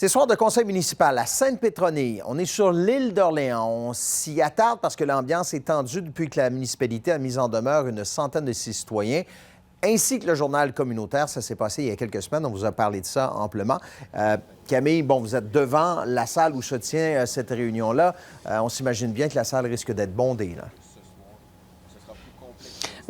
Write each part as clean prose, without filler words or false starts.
C'est soir de conseil municipal à Sainte-Pétronille. On est sur l'île d'Orléans. On s'y attarde parce que l'ambiance est tendue depuis que la municipalité a mis en demeure une centaine de ses citoyens, ainsi que le journal communautaire. Ça s'est passé il y a quelques semaines. On vous a parlé de ça amplement. Camille, bon, vous êtes devant la salle où se tient cette réunion-là. On s'imagine bien que la salle risque d'être bondée, là.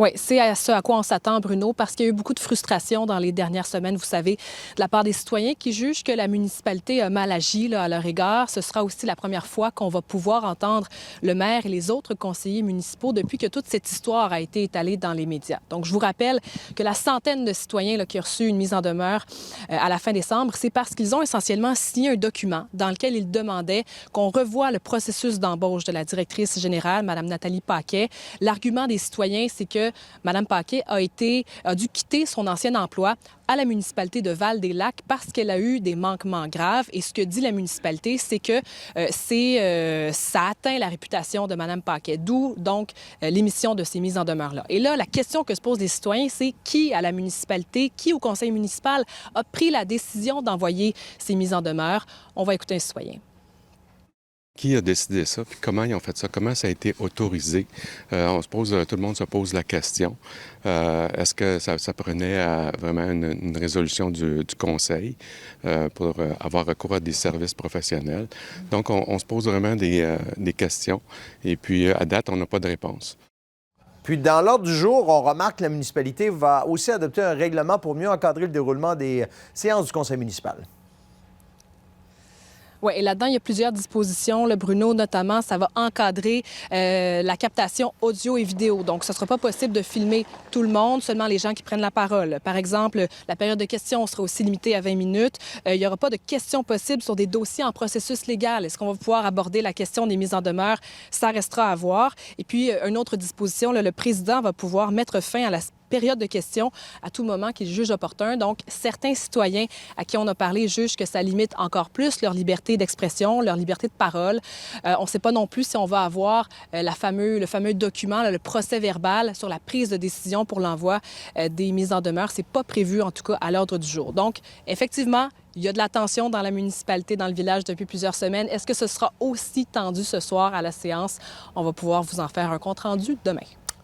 Oui, c'est à ce à quoi on s'attend, Bruno, parce qu'il y a eu beaucoup de frustration dans les dernières semaines, vous savez, de la part des citoyens qui jugent que la municipalité a mal agi là, à leur égard. Ce sera aussi la première fois qu'on va pouvoir entendre le maire et les autres conseillers municipaux depuis que toute cette histoire a été étalée dans les médias. Donc, je vous rappelle que la centaine de citoyens là, qui ont reçu une mise en demeure à la fin décembre, c'est parce qu'ils ont essentiellement signé un document dans lequel ils demandaient qu'on revoie le processus d'embauche de la directrice générale, Mme Nathalie Paquet. L'argument des citoyens, c'est que Mme Paquet a dû quitter son ancien emploi à la municipalité de Val-des-Lacs parce qu'elle a eu des manquements graves. Et ce que dit la municipalité, c'est que ça atteint la réputation de Mme Paquet, d'où donc l'émission de ces mises en demeure-là. Et là, la question que se posent les citoyens, c'est qui à la municipalité, qui au conseil municipal a pris la décision d'envoyer ces mises en demeure? On va écouter un citoyen. Qui a décidé ça, puis comment ils ont fait ça, comment ça a été autorisé? Tout le monde se pose la question. Est-ce que ça prenait vraiment une résolution du conseil pour avoir recours à des services professionnels? Donc, on se pose vraiment des questions. Et puis, à date, on n'a pas de réponse. Puis, dans l'ordre du jour, on remarque que la municipalité va aussi adopter un règlement pour mieux encadrer le déroulement des séances du conseil municipal. Oui, et là-dedans, il y a plusieurs dispositions. Le Bruno, notamment, ça va encadrer la captation audio et vidéo. Donc, ce ne sera pas possible de filmer tout le monde, seulement les gens qui prennent la parole. Par exemple, la période de questions sera aussi limitée à 20 minutes. Il n'y aura pas de questions possibles sur des dossiers en processus légal. Est-ce qu'on va pouvoir aborder la question des mises en demeure? Ça restera à voir. Et puis, une autre disposition, là, le président va pouvoir mettre fin à la période de questions à tout moment qu'il juge opportun. Donc, certains citoyens à qui on a parlé jugent que ça limite encore plus leur liberté d'expression, leur liberté de parole. On ne sait pas non plus si on va avoir le fameux document, là, le procès-verbal sur la prise de décision pour l'envoi des mises en demeure. C'est pas prévu, en tout cas, à l'ordre du jour. Donc, effectivement, il y a de la tension dans la municipalité, dans le village depuis plusieurs semaines. Est-ce que ce sera aussi tendu ce soir à la séance? On va pouvoir vous en faire un compte-rendu demain.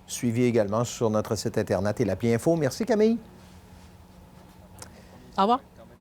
Suivi également sur notre site Internet et l'appli Info. Merci, Camille. Au revoir.